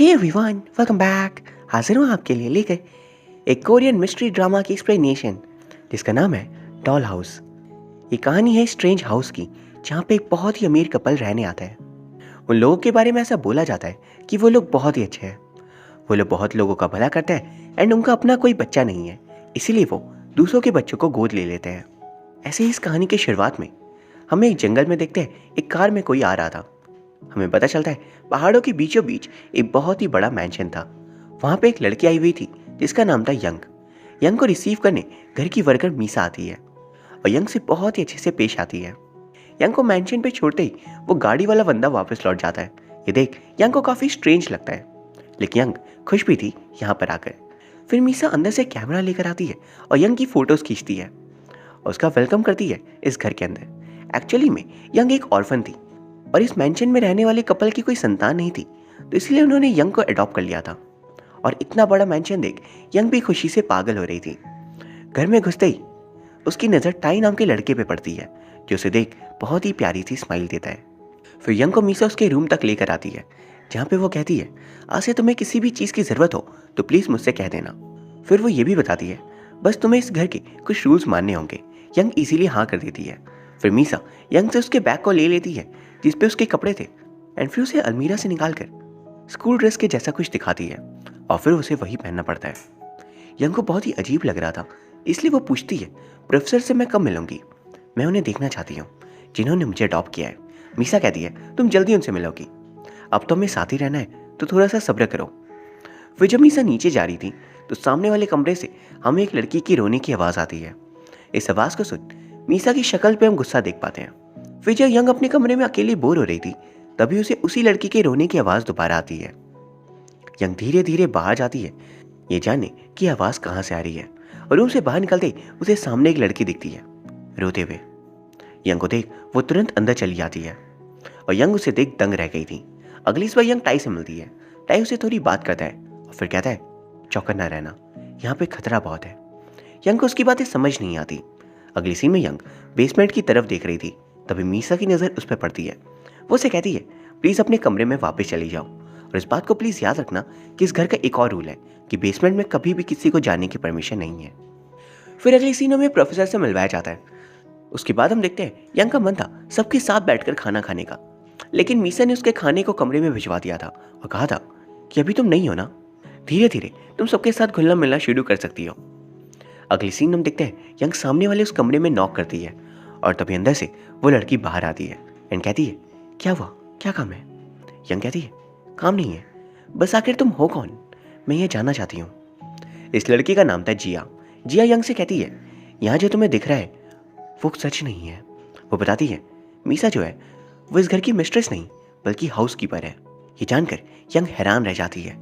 Hey everyone, welcome back. हाजिर हूँ आपके लिए लेकर एक कोरियन मिस्ट्री ड्रामा की एक्सप्लेनेशन जिसका नाम है डॉल हाउस। ये कहानी है स्ट्रेंज हाउस की, जहाँ पे एक बहुत ही अमीर कपल रहने आता है। उन लोगों के बारे में ऐसा बोला जाता है कि वो लोग बहुत ही अच्छे हैं। वो लोग बहुत लोगों का भला करते हैं एंड उनका अपना कोई बच्चा नहीं है, इसीलिए वो दूसरों के बच्चों को गोद ले लेते हैं। ऐसे ही इस कहानी की शुरुआत में हमें एक जंगल में देखते हैं एक कार में कोई आ रहा था। हमें पता चलता है पहाड़ों के बीचों बीच एक बहुत ही बड़ा मैंशन था। वहां पे एक लड़की आई हुई थी जिसका नाम था यंग। यंग को रिसीव करने घर की वर्कर मीसा आती है और यंग से बहुत ही अच्छे से पेश आती है। यंग को मैंशन पे छोड़ते ही वो गाड़ी वाला बंदा वापस लौट जाता है। ये देख यंग को काफी स्ट्रेंज लगता है, लेकिन यंग खुश भी थी यहाँ पर आकर। फिर मीसा अंदर से कैमरा लेकर आती है और यंग की फोटोज खींचती है और उसका वेलकम करती है इस घर के अंदर। एक्चुअली में यंग एक ऑर्फन थी और इस मैंशन में रहने वाले कपल की कोई संतान नहीं थी, तो इसलिए उन्होंने यंग को अडॉप्ट कर लिया था। और इतना बड़ा मैंशन देख यंग भी खुशी से पागल हो रही थी। घर में घुसते ही उसकी नज़र टाई नाम के लड़के पे पड़ती है, जो उसे देख बहुत ही प्यारी सी स्माइल देता है। फिर यंग को मीसा उसके रूम तक लेकर आती है, जहाँ पे वो कहती है आज से तुम्हें किसी भी चीज़ की ज़रूरत हो तो प्लीज़ मुझसे कह देना। फिर वो ये भी बताती है बस तुम्हें इस घर के कुछ रूल्स मानने होंगे। यंग इजीली हाँ कर देती है। फिर मीसा यंग से उसके बैग को ले लेती है जिस पे उसके कपड़े थे एंड फिर उसे अलमीरा से निकालकर स्कूल ड्रेस के जैसा कुछ दिखाती है और फिर उसे वही पहनना पड़ता है। यंग को बहुत ही अजीब लग रहा था, इसलिए वो पूछती है प्रोफेसर से मैं कब मिलूंगी, मैं उन्हें देखना चाहती हूँ जिन्होंने मुझे अडॉप्ट किया है। मीसा कहती है तुम जल्दी उनसे मिलोगी, अब तो हमें साथ ही रहना है तो थोड़ा सा सब्र करो। फिर जब मीसा नीचे जा रही थी तो सामने वाले कमरे से हमें एक लड़की की रोने की आवाज़ आती है। इस आवाज़ को सुन मीसा की शक्ल पे हम गुस्सा देख पाते हैं। फिर जब यंग अपने कमरे में अकेली बोर हो रही थी तभी उसे उसी लड़की के रोने की आवाज़ दोबारा आती है। यंग धीरे धीरे बाहर जाती है ये जानने कि आवाज़ कहाँ से आ रही है, और रूम से बाहर निकलते ही उसे सामने एक लड़की दिखती है रोते हुए। यंग को देख वो तुरंत अंदर चली जाती है और यंग उसे देख दंग रह गई थी। अगली सुबह यंग टाई से मिलती है। टाई उसे थोड़ी बात करता है और फिर कहता है चौकन्ना रहना, यहाँ पे खतरा बहुत है। यंग को उसकी बातें समझ नहीं आती। अगली सीन में यंग बेसमेंट की तरफ देख रही थी, तभी मीसा की नज़र उस पर पड़ती है। वो उसे कहती है प्लीज़ अपने कमरे में वापस चली जाओ, और इस बात को प्लीज़ याद रखना कि इस घर का एक और रूल है कि बेसमेंट में कभी भी किसी को जाने की परमिशन नहीं है। फिर अगली सीनों में प्रोफेसर से मिलवाया जाता है। उसके बाद हम देखते हैं यंग का मन था सबके साथ बैठकर खाना खाने का, लेकिन मीसा ने उसके खाने को कमरे में भिजवा दिया था और कहा था कि अभी तुम नहीं हो ना, धीरे धीरे तुम सबके साथ घुलना मिलना शुरू कर सकती हो। अगली सीन हम देखते हैं यंग सामने वाले उस कमरे में नॉक करती है और तभी अंदर से वो लड़की बाहर आती है एंड कहती है क्या हुआ, क्या काम है। यंग कहती है काम नहीं है, बस आखिर तुम हो कौन, मैं ये जानना चाहती हूँ। इस लड़की का नाम था जिया। जिया यंग से कहती है यहाँ जो तुम्हें दिख रहा है वो सच नहीं है। वो बताती है मीसा जो है वो इस घर की मिस्ट्रेस नहीं बल्कि हाउस कीपर है। ये जानकर यंग हैरान रह जाती है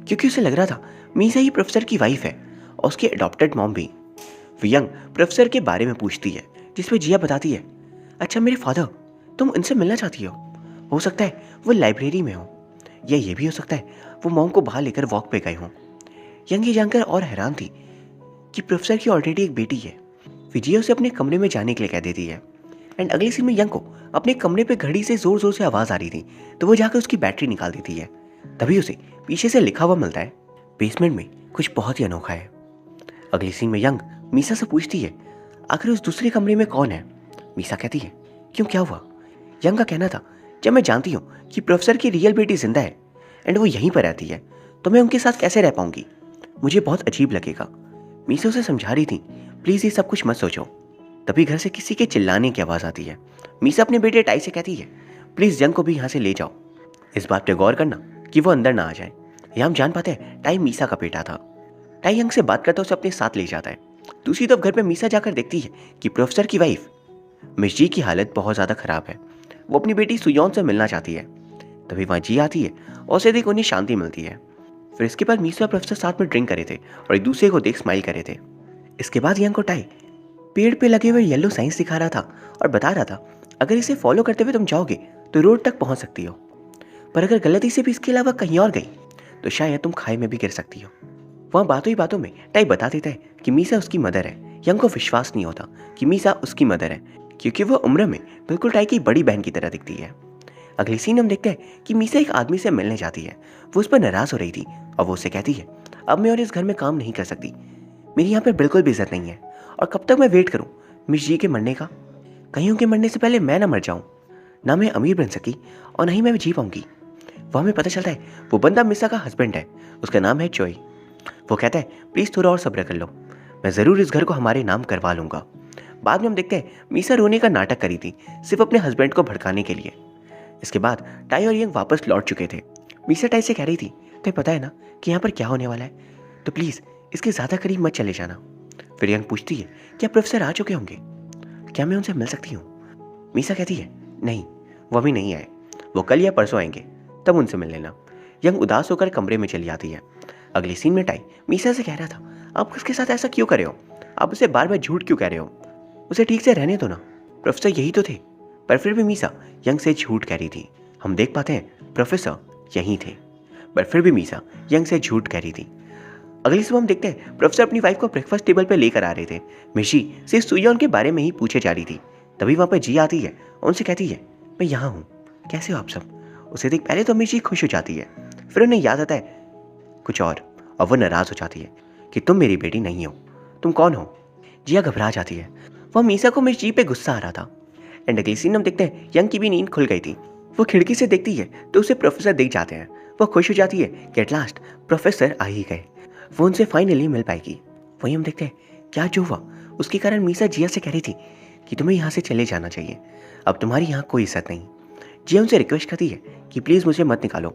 क्योंकि उसे लग रहा था मीसा ही प्रोफेसर की वाइफ है और उसकी अडॉप्टेड मॉम भी। फिर यंग प्रोफेसर के बारे में पूछती है जिसपे जिया बताती है अच्छा मेरे फादर, तुम उनसे मिलना चाहती हो सकता है वो लाइब्रेरी में हो, या ये भी हो सकता है वो मॉम को बाहर लेकर वॉक पे गए हों। यंग ये जानकर और हैरान थी कि प्रोफेसर की ऑलरेडी एक बेटी है। फिर जिया उसे अपने कमरे में जाने के लिए कह देती है एंड अगली सीन में यंग को अपने कमरे पे घड़ी से जोर जोर से आवाज़ आ रही थी, तो वो जाकर उसकी बैटरी निकाल देती है। तभी उसे पीछे से लिखा हुआ मिलता है बेसमेंट में कुछ बहुत ही अनोखा है। अगली सीन में यंग मीसा से पूछती है आखिर उस दूसरे कमरे में कौन है। मीसा कहती है क्यों, क्या हुआ। यंग का कहना था जब मैं जानती हूँ कि प्रोफेसर की रियल बेटी जिंदा है एंड वो यहीं पर रहती है तो मैं उनके साथ कैसे रह पाऊंगी, मुझे बहुत अजीब लगेगा। मीसा उसे समझा रही थी प्लीज़ ये सब कुछ मत सोचो। तभी घर से किसी के चिल्लाने की आवाज़ आती है। मीसा अपने बेटे टाई से कहती है प्लीज़ यंग को भी यहाँ से ले जाओ। इस बात पे गौर करना कि वो अंदर ना आ जाए। यहाँ हम जान पाते हैं टाई मीसा का बेटा था। टाई यंग से बात करता उसे अपने साथ ले जाता है। दूसरी तरफ घर पे मीसा जाकर देखती है कि प्रोफेसर की वाइफ मिस जी की हालत बहुत ज़्यादा खराब है। वो अपनी बेटी सुयोन से मिलना चाहती है। तभी वहाँ जी आती है और उसे देख उन्हें शांति मिलती है। फिर इसके बाद मीसा और प्रोफेसर साथ में ड्रिंक करे थे और एक दूसरे को देख स्माइल करे थे। इसके बाद यंग को टाई पेड़ पे लगे हुए येलो साइंस दिखा रहा था और बता रहा था अगर इसे फॉलो करते हुए तुम जाओगे तो रोड तक पहुंच सकती हो, पर अगर गलती से भी इसके अलावा कहीं और गई तो शायद तुम खाई में भी गिर सकती हो। वहाँ बातों ही बातों में टाई बता देता है कि मीसा उसकी मदर है। यंग को विश्वास नहीं होता कि मीसा उसकी मदर है क्योंकि वह उम्र में बिल्कुल टाई की बड़ी बहन की तरह दिखती है। अगली सीन हम देखते हैं कि मीसा एक आदमी से मिलने जाती है। वो उस पर नाराज हो रही थी और वो उससे कहती है, अब मैं और इस घर में काम नहीं कर सकती, मेरी यहाँ पर बिल्कुल भी इज्जत नहीं है, और कब तक मैं वेट करूँ मिस जी के मरने का? कहीं उनके मरने से पहले मैं ना मर जाऊँ। ना मैं अमीर बन सकी और ना ही मैं जी पाऊंगी। वो हमें पता चलता है वो बंदा मिसा का हस्बैंड है, उसका नाम है चोई। वो कहता है प्लीज़ थोड़ा और सब्र कर लो, मैं ज़रूर इस घर को हमारे नाम करवा लूँगा। बाद में हम देखते हैं मीसा रोने का नाटक करी थी सिर्फ अपने हस्बैंड को भड़काने के लिए। इसके बाद टाई और यंग वापस लौट चुके थे। मीसा टाई से कह रही थी, तुम्हें पता है ना कि यहाँ पर क्या होने वाला है, तो प्लीज़ इसके ज़्यादा करीब मत चले जाना। फिर यंग पूछती है, क्या प्रोफेसर आ चुके होंगे, क्या मैं उनसे मिल सकती हूँ? मीसा कहती है, नहीं वो अभी नहीं आए, वो कल या परसों आएंगे, तब उनसे मिल लेना। यंग उदास होकर कमरे में चली जाती है। अगली सीन में टाई मीसा से कह रहा था, आप उसके साथ ऐसा क्यों कर रहे हो, आप उसे बार बार झूठ क्यों कह रहे हो, उसे ठीक से रहने दो ना, प्रोफेसर यही तो थे। पर फिर भी मीसा यंग से झूठ कह रही थी। हम देख पाते हैं प्रोफेसर यहीं थे, पर फिर भी मीसा यंग से झूठ कह रही थी। अगली सुबह हम देखते हैं प्रोफेसर अपनी वाइफ को ब्रेकफास्ट टेबल पर लेकर आ रहे थे। मिशी सिर्फ सुयोन के बारे में ही पूछे जा रही थी। तभी वहाँ पर जी आती है और उनसे कहती है, मैं यहाँ हूँ, कैसे हो आप सब? उसे देख पहले तो मिशी खुश हो जाती है, फिर उन्हें याद आता है कुछ और वो नाराज हो जाती है कि तुम मेरी बेटी नहीं हो, तुम कौन हो? जिया घबरा जाती है। वह मीसा को मिस जी पे गुस्सा आ रहा था। एंड अगली सीन हम देखते हैं यंग की भी नींद खुल गई थी। वो खिड़की से देखती है तो उसे प्रोफेसर दिख जाते हैं। वो खुश हो जाती है कि एट लास्ट प्रोफेसर आ ही गए, वो उनसे फाइनली मिल पाएगी। वहीं हम देखते हैं क्या जो हुआ उसके कारण मीसा जिया से कह रही थी कि तुम्हें यहाँ से चले जाना चाहिए, अब तुम्हारी यहाँ कोई इज्जत नहीं। जिया उनसे रिक्वेस्ट करती है कि प्लीज़ मुझे मत निकालो,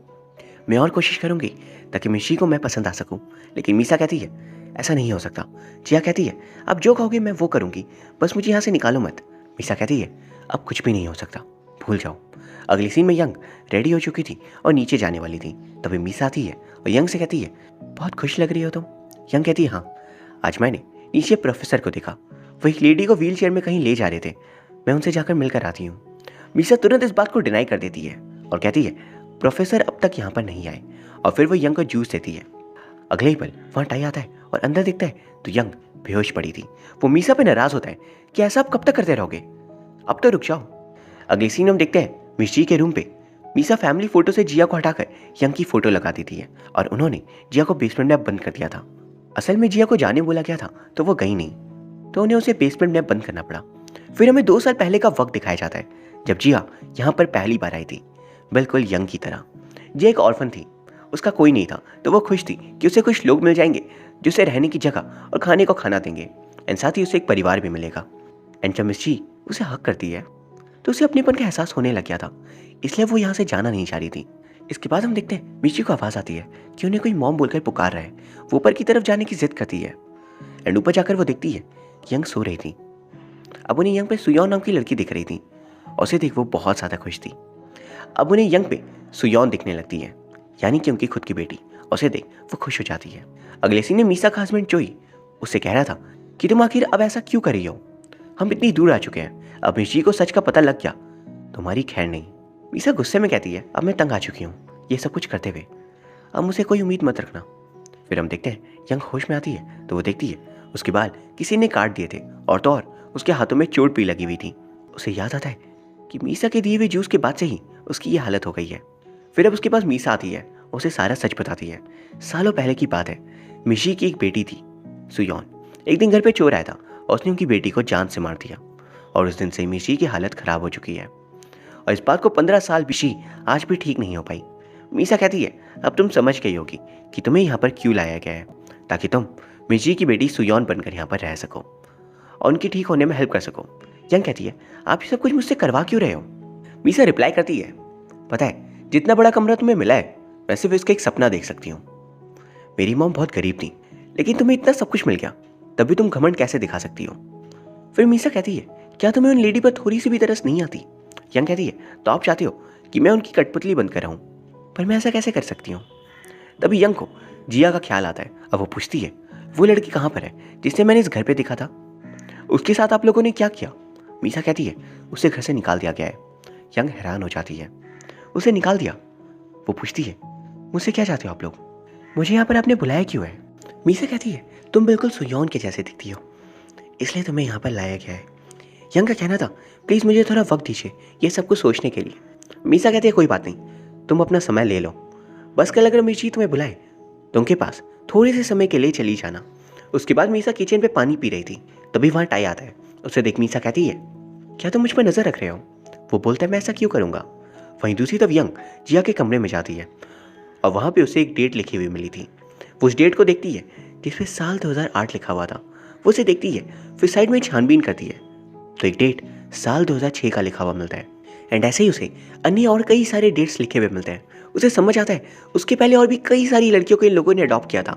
मैं और कोशिश करूँगी ताकि मिशी को मैं पसंद आ सकूँ। लेकिन मीसा कहती है ऐसा नहीं हो सकता। जिया कहती है अब जो कहोगे मैं वो करूँगी, बस मुझे यहाँ से निकालो मत। मीसा कहती है अब कुछ भी नहीं हो सकता, भूल जाओ। अगली सीन में यंग रेडी हो चुकी थी और नीचे जाने वाली थी। तभी मीसा आती है और यंग से कहती है बहुत खुश लग रही हो तुम। यंग कहती है हाँ, आज मैंने नीचे प्रोफेसर को देखा, वो एक लेडी को व्हील चेयर में कहीं ले जा रहे थे, मैं उनसे जाकर मिलकर आती हूँ। मीसा तुरंत इस बात को डिनाई कर देती है और कहती है प्रोफेसर अब तक यहाँ पर नहीं आए, और फिर वो यंग को जूस देती है। अगले ही पल वहाँ टाई आता है और अंदर देखता है तो यंग बेहोश पड़ी थी। वो मीसा पे नाराज होता है कि ऐसा आप कब तक करते रहोगे, अब तो रुक जाओ। अगली सीन हम देखते हैं मिस जी के रूम पे मीसा फैमिली फोटो से जिया को हटाकर यंग की फोटो लगा देती है और उन्होंने जिया को बेसमेंट में बंद कर दिया था। असल में जिया को जाने बोला गया था तो वो गई नहीं, तो उन्हें उसे बेसमेंट में बंद करना पड़ा। फिर हमें 2 साल पहले का वक्त दिखाया जाता है जब जिया यहाँ पर पहली बार आई थी, बिल्कुल यंग की तरह। जिया एक ऑर्फन थी, उसका कोई नहीं था, तो वो खुश थी कि उसे कुछ लोग मिल जाएंगे जो उसे रहने की जगह और खाने को खाना देंगे, एंड साथ ही उसे एक परिवार भी मिलेगा। एंड जब मिस जी उसे हक करती है तो उसे अपनेपन का एहसास होने लग गया था, इसलिए वो यहाँ से जाना नहीं चाह रही थी। इसके बाद हम देखते हैं मिस जी को आवाज़ आती है कि उन्हें कोई मॉम बोलकर पुकार रहा है। वो ऊपर की तरफ जाने की जिद करती है एंड ऊपर जाकर वो देखती है कि यंग सो रही थी। अब उन्हें यंग पे सुयोन नाम की लड़की दिख रही थी और उसे देख वो बहुत ज़्यादा खुश थी। अब उन्हें यंग पे सुयोन दिखने लगती है, यानी कि उनकी खुद की बेटी, और उसे देख वो खुश हो जाती है। अगले सीन में मीसा का हस्बैंड जोई उससे कह रहा था कि तुम आखिर अब ऐसा क्यों कर रही हो, हम इतनी दूर आ चुके हैं, अब मिशी को सच का पता लग गया तुम्हारी खैर नहीं। मीसा गुस्से में कहती है अब मैं तंग आ चुकी हूँ ये सब कुछ करते हुए, अब मुझे कोई उम्मीद मत रखना। फिर हम देखते हैं यंग होश में आती है तो वो देखती है उसके बाल किसी ने काट दिए थे और तो और उसके हाथों में चोट भी लगी हुई थी। उसे याद आता है कि मीसा के दिए हुए जूस के बाद से ही उसकी ये हालत हो गई है। फिर अब उसके पास मीसा आती है, उसे सारा सच बताती है। सालों पहले की बात है, मिशी की एक बेटी थी सुयोन, एक दिन घर पे चोर आया था और उसने उनकी बेटी को जान से मार दिया, और उस दिन से मिशी की हालत खराब हो चुकी है और इस बात को 15 साल मिशी आज भी ठीक नहीं हो पाई। मीसा कहती है अब तुम समझ गई होगी कि तुम्हें यहाँ पर क्यों लाया गया है, ताकि तुम मिशी की बेटी सुयोन बनकर यहाँ पर रह सको और उनकी ठीक होने में हेल्प कर सको। यंग कहती है आप ये सब कुछ मुझसे करवा क्यों रहे हो? मीसा रिप्लाई करती है पता है जितना बड़ा कमरा तुम्हें मिला है मैं सिर्फ इसका एक सपना देख सकती हूँ। मेरी मॉम बहुत गरीब थी, लेकिन तुम्हें इतना सब कुछ मिल गया, तभी तुम घमंड कैसे दिखा सकती हो? फिर मीसा कहती है क्या तुम्हें उन लेडी पर थोड़ी सी भी तरस नहीं आती? यंग कहती है तो आप चाहते हो कि मैं उनकी कठपुतली बनकर रहूं, पर मैं ऐसा कैसे कर सकती हूँ? तभी यंग को जिया का ख्याल आता है। अब वो पूछती है वो लड़की कहाँ पर है जिसे मैंने इस घर पे देखा था, उसके साथ आप लोगों ने क्या किया? मीसा कहती है उसे घर से निकाल दिया गया है। यंग हैरान हो जाती है, उसे निकाल दिया? वो पूछती है मुझसे क्या चाहते हो आप लोग, मुझे यहाँ पर आपने बुलाया क्यों है? मीसा कहती है तुम बिल्कुल सुयोन के जैसे दिखती हो, इसलिए तुम्हें यहाँ पर लाया गया है। यंग का कहना था प्लीज़ मुझे थोड़ा वक्त दीजिए ये सब कुछ सोचने के लिए। मीसा कहती है कोई बात नहीं, तुम अपना समय ले लो। बस कल अगर मिर्ची तुम्हें बुलाए तो उनके पास थोड़े से समय के लिए चली जाना। उसके बाद मीसा किचन पे पानी पी रही थी, तभी वहाँ टाई आता है। उसे देख मीसा कहती है क्या तुम मुझ पर नजर रख रहे हो? वो बोलता है मैं ऐसा क्यों करूँगा। वहीं दूसरी तरफ यंग जिया के कमरे में जाती है और वहाँ पे उसे एक डेट लिखी हुई मिली थी। वो उस डेट को देखती है जिसमें साल 2008 लिखा हुआ था। वो उसे देखती है, फिर साइड में छानबीन करती है तो एक डेट साल 2006 का लिखा हुआ मिलता है। एंड ऐसे ही उसे अन्य और कई सारे डेट्स लिखे हुए मिलते हैं। उसे समझ आता है उसके पहले और भी कई सारी लड़कियों को इन लोगों ने अडॉप्ट किया था,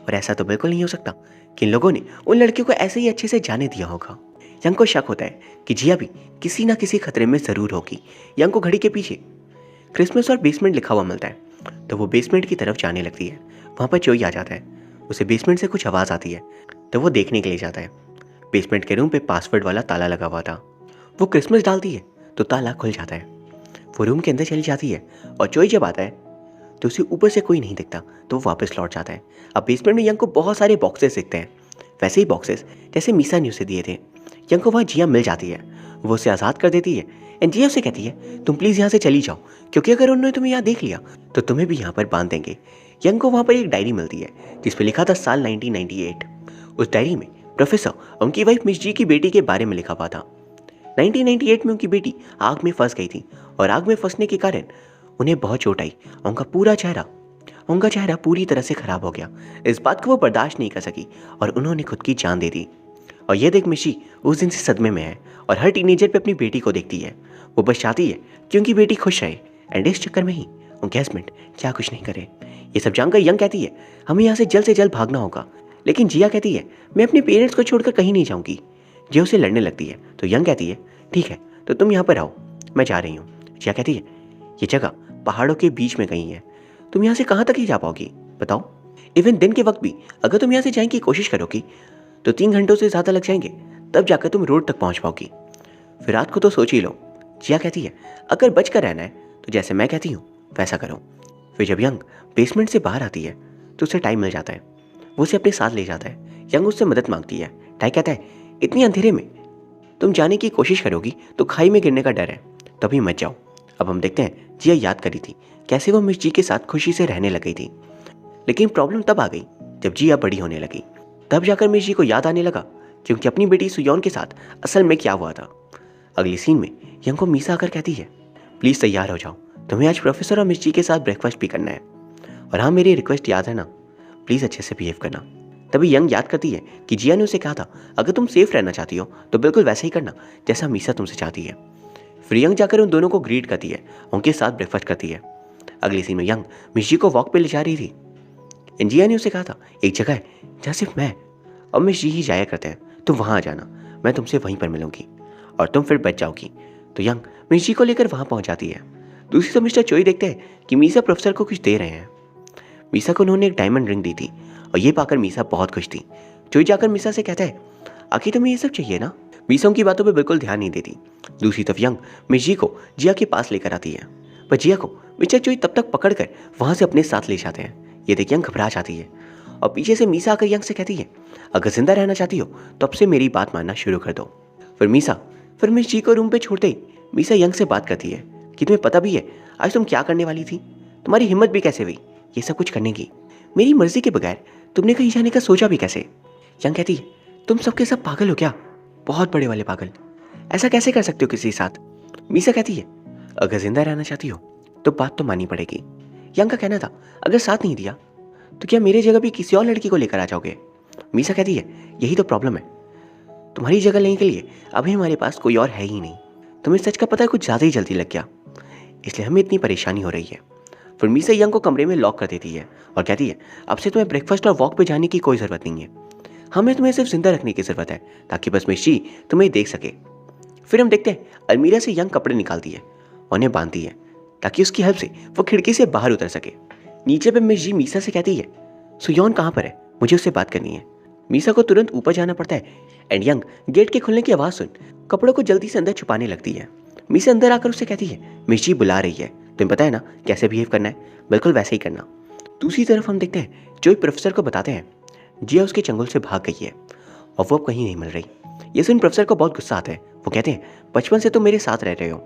और ऐसा तो बिल्कुल नहीं हो सकता कि इन लोगों ने उन लड़कियों को ऐसे ही अच्छे से जाने दिया होगा। यंग को शक होता है कि जिया भी किसी ना किसी खतरे में ज़रूर होगी। यंग को घड़ी के पीछे क्रिसमस और बेसमेंट लिखा हुआ मिलता है तो वो बेसमेंट की तरफ जाने लगती है। वहाँ पर चोई आ जाता है। उसे बेसमेंट से कुछ आवाज़ आती है तो वो देखने के लिए जाता है। बेसमेंट के रूम पे पासवर्ड वाला ताला लगा हुआ था। वो क्रिसमस डालती है तो ताला खुल जाता है। वो रूम के अंदर चली जाती है और चोई जब आता है तो उसे ऊपर से कोई नहीं दिखता तो वो वापस लौट जाता है। अब बेसमेंट में यंग को बहुत सारे बॉक्सेस दिखते हैं, वैसे ही बॉक्सेस जैसे मीसा ने उसे दिए थे। यंग को वहाँ जिया मिल जाती है। वो उसे आज़ाद कर देती है एंड जिया उसे कहती है तुम प्लीज़ यहाँ से चली जाओ, क्योंकि अगर उन्होंने तुम्हें यहाँ देख लिया तो तुम्हें भी यहाँ पर बांध देंगे। यंग को वहाँ पर एक डायरी मिलती है जिस पर लिखा था साल 1998। उस डायरी में प्रोफेसर और उनकी वाइफ मिस जी की बेटी के बारे में लिखा हुआ था। 1998 में उनकी बेटी आग में फंस गई थी और आग में फंसने के कारण उन्हें बहुत चोट आई और उनका चेहरा पूरी तरह से खराब हो गया। इस बात को वो बर्दाश्त नहीं कर सकी और उन्होंने खुद की जान दे दी। और ये देख मिशी उस दिन से सदमे में है और हर टीनेजर पे अपनी बेटी को देखती है। वो बस चाहती है कि उनकी बेटी खुश रहे एंड इस चक्कर में ही उनके हस्बैंड क्या कुछ नहीं करे। ये सब जानकर यंग कहती है हमें यहाँ से जल्द भागना होगा, लेकिन जिया कहती है मैं अपने पेरेंट्स को छोड़कर कहीं नहीं जाऊँगी। जिया उसे लड़ने लगती है तो यंग कहती है ठीक है तो तुम यहाँ पर आओ, मैं जा रही हूँ। जिया कहती है ये जगह पहाड़ों के बीच में कहीं है, तुम यहाँ से कहाँ तक ही जा पाओगी बताओ? इवन दिन के वक्त भी अगर तुम यहाँ से जाने की कोशिश करोगी तो 3 घंटों से ज़्यादा लग जाएंगे, तब जाकर तुम रोड तक पहुँच पाओगी। फिर रात को तो सोच ही लो। जिया कहती है अगर बच कर रहना है तो जैसे मैं कहती हूँ वैसा करो। फिर जब यंग बेसमेंट से बाहर आती है तो उसे टाइम मिल जाता है। वो उसे अपने साथ ले जाता है। यंग उससे मदद मांगती है। टाई कहता है इतनी अंधेरे में तुम जाने की कोशिश करोगी तो खाई में गिरने का डर है, तभी मत जाओ। अब हम देखते हैं जिया याद करी थी कैसे वो मिस जी के साथ खुशी से रहने लग गई थी, लेकिन प्रॉब्लम तब आ गई जब जिया बड़ी होने लगी। तब जाकर मिस जी को याद आने लगा कि उनकी अपनी बेटी सुयोन के साथ असल में क्या हुआ था। अगली सीन में यंग को मीसा आकर कहती है प्लीज़ तैयार हो जाओ, तुम्हें आज प्रोफेसर और मिस जी के साथ ब्रेकफास्ट भी करना है, और हाँ मेरी रिक्वेस्ट याद है ना, प्लीज़ अच्छे से बिहेव करना। तभी यंग याद करती है कि जिया ने उसे कहा था अगर तुम सेफ रहना चाहती हो तो बिल्कुल वैसे ही करना जैसा मीसा तुमसे चाहती है। फिर यंग जाकर उन दोनों को ग्रीट करती है, उनके साथ ब्रेकफास्ट करती है। अगली सीन में यंग मिस जी को वॉक पे ले जा रही थी। जिया ने उसे कहा था एक जगह है जहाँ सिर्फ मैं और मिस जी ही जाया करते हैं, तुम वहाँ आ जाना, मैं तुमसे वहीं पर मिलूंगी और तुम फिर बच जाओगी। तो यंग मिस जी को लेकर वहाँ पहुँच जाती है। दूसरी तरफ मिस्टर चोई देखते हैं कि मीसा प्रोफेसर को कुछ दे रहे हैं। मीसा को उन्होंने एक डायमंड रिंग दी थी और ये पाकर मीसा बहुत खुश थी। चोई जाकर मीसा से कहता है आखिर तुम्हें ये सब चाहिए ना? मीसा उनकी बातों पे बिल्कुल ध्यान नहीं देती। दूसरी तरफ यंग मिस जी को जिया के पास लेकर आती है, पर जिया को मिस्टर चोई तब तक पकड़कर वहाँ से अपने साथ ले जाते हैं। ये देख यंग घबरा जाती है और पीछे से मीसा आकर यंग से कहती है अगर जिंदा रहना चाहती हो तो अब से मेरी बात मानना शुरू कर दो। फिर मिस जी को रूम पे छोड़ते ही मीसा यंग से बात करती है कि तुम्हें पता भी है आज तुम क्या करने वाली थी? तुम्हारी हिम्मत भी कैसे हुई ये सब कुछ करने की? मेरी मर्जी के बगैर तुमने कहीं जाने का सोचा भी कैसे? यंग कहती है तुम सबके सब पागल हो क्या? बहुत बड़े वाले पागल, ऐसा कैसे कर सकते हो किसी के साथ? मीसा कहती है अगर जिंदा रहना चाहती हो तो बात तो माननी पड़ेगी। यंग का कहना था अगर साथ नहीं दिया तो क्या मेरी जगह भी किसी और लड़की को लेकर आ जाओगे? मीसा कहती है यही तो प्रॉब्लम है, तुम्हारी जगह लेने के लिए अभी हमारे पास कोई और है ही नहीं। तुम्हें सच का पता है कुछ ज़्यादा ही जल्दी लग गया, इसलिए हमें इतनी परेशानी हो रही है। फिर मीसा यंग को कमरे में लॉक कर देती है और कहती है अब से तुम्हें ब्रेकफास्ट और वॉक पे जाने की कोई ज़रूरत नहीं है, हमें तुम्हें सिर्फ जिंदा रखने की ज़रूरत है ताकि बस मिस जी तुम्हें देख सके। फिर हम देखते हैं अलमीरा से यंग कपड़े निकालती है और उन्हें बांधती है ताकि उसकी हेल्प से वो खिड़की से बाहर उतर सके। नीचे पे मिस जी मीसा से कहती है सुयोन कहाँ पर है, मुझे उससे बात करनी है। मीसा को तुरंत ऊपर जाना पड़ता है एंड यंग गेट के खुलने की आवाज़ सुन कपड़ों को जल्दी से अंदर छुपाने लगती है। मीसा अंदर आकर उससे कहती है मिस जी बुला रही है, तुम्हें पता है ना कैसे बिहेव करना है, बिल्कुल वैसे ही करना। दूसरी तरफ हम देखते हैं जो प्रोफेसर को बताते हैं जिया उसके चंगुल से भाग गई है और वो अब कहीं नहीं मिल रही। ये सुन प्रोफेसर को बहुत गुस्सा आता है। वो कहते हैं बचपन से तुम मेरे साथ रह रहे हो,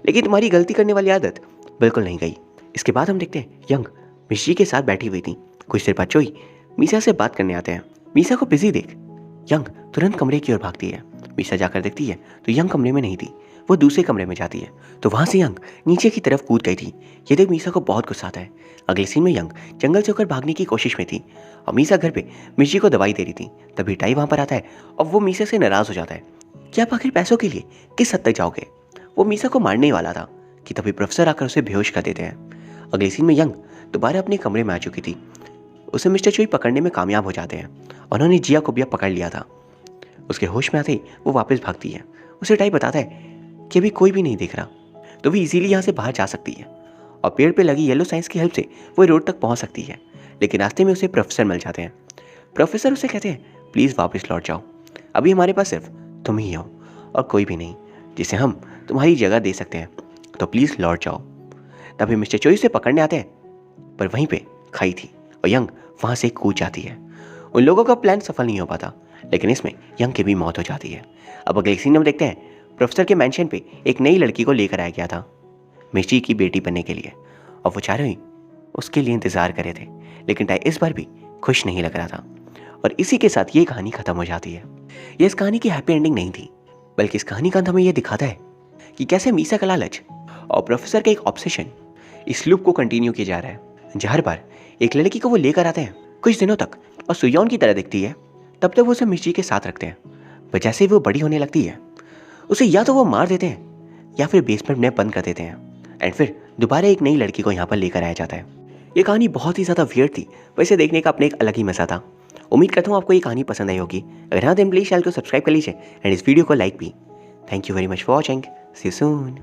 लेकिन तुम्हारी गलती करने वाली आदत बिल्कुल नहीं गई। इसके बाद हम देखते हैं यंग मिश्री के साथ बैठी हुई थी। कुछ देर बाद चोई मीसा से बात करने आते हैं। मीसा को बिजी देख यंग तुरंत कमरे की ओर भागती है। मीसा जाकर देखती है तो यंग कमरे में नहीं थी, वो दूसरे कमरे में जाती है तो वहाँ से यंग नीचे की तरफ कूद गई थी। ये देख मीसा को बहुत गुस्सा आता है। अगले सीन में यंग जंगल से होकर भागने की कोशिश में थी और मीसा घर पे मिर्ची को दवाई दे रही थी। तभी टाई वहाँ पर आता है और वो मीसा से नाराज हो जाता है कि आप आखिर पैसों के लिए किस हद तक जाओगे। वो मीसा को मारने ही वाला था कि तभी प्रोफेसर आकर उसे बेहोश कर देते हैं। अगले सीन में यंग दोबारा अपने कमरे में आ चुकी थी। उसे मिस्टर चोई पकड़ने में कामयाब हो जाते हैं। उन्होंने जिया को भी अब पकड़ लिया था। उसके होश में आते ही वो वापस भागती है। उसे टाई बताता है कि अभी कोई भी नहीं देख रहा तो भी इजीली यहाँ से बाहर जा सकती है और पेड़ पे लगी येलो साइंस की हेल्प से वो रोड तक पहुँच सकती है। लेकिन रास्ते में उसे प्रोफेसर मिल जाते हैं। प्रोफेसर उसे कहते हैं प्लीज़ वापस लौट जाओ, अभी हमारे पास सिर्फ तुम ही हो और कोई भी नहीं जिसे हम तुम्हारी जगह दे सकते हैं, तो प्लीज़ लौट जाओ। तभी मिस्टर चोई उसे पकड़ने आते हैं पर वहीं पे खाई थी और यंग वहाँ से कूद जाती है। उन लोगों का प्लान सफल नहीं हो पाता लेकिन इसमें यंग की भी मौत हो जाती है। अब अगले सीन में देखते हैं प्रोफेसर के मैंशन पे एक नई लड़की को लेकर आया गया था मिर्ची की बेटी बनने के लिए और वो चारों ही उसके लिए इंतज़ार करे थे। लेकिन टाई इस बार भी खुश नहीं लग रहा था और इसी के साथ ये कहानी खत्म हो जाती है। ये इस कहानी की हैप्पी एंडिंग नहीं थी बल्कि इस कहानी का अंत हमें यह दिखाता है कि कैसे मीसा का लालच और प्रोफेसर का एक ऑब्सेशन इस लूप को कंटिन्यू किया जा रहा है। जहाँ हर बार एक लड़की को वो लेकर आते हैं कुछ दिनों तक और सुयोन की तरह दिखती है, तब तक वो उसे मिर्ची के साथ रखते हैं। पर जैसे ही वो बड़ी होने लगती है उसे या तो वो मार देते हैं या फिर बेसमेंट में बंद कर देते हैं एंड फिर दोबारा एक नई लड़की को यहाँ पर लेकर आया जाता है। ये कहानी बहुत ही ज़्यादा वियर्ड थी पर इसे देखने का अपने एक अलग ही मज़ा था। उम्मीद करता हूँ आपको ये कहानी पसंद आई होगी। अगर हाँ तो प्लीज़ चैनल को सब्सक्राइब कर लीजिए एंड इस वीडियो को लाइक भी। Thank you very much for watching. See you soon.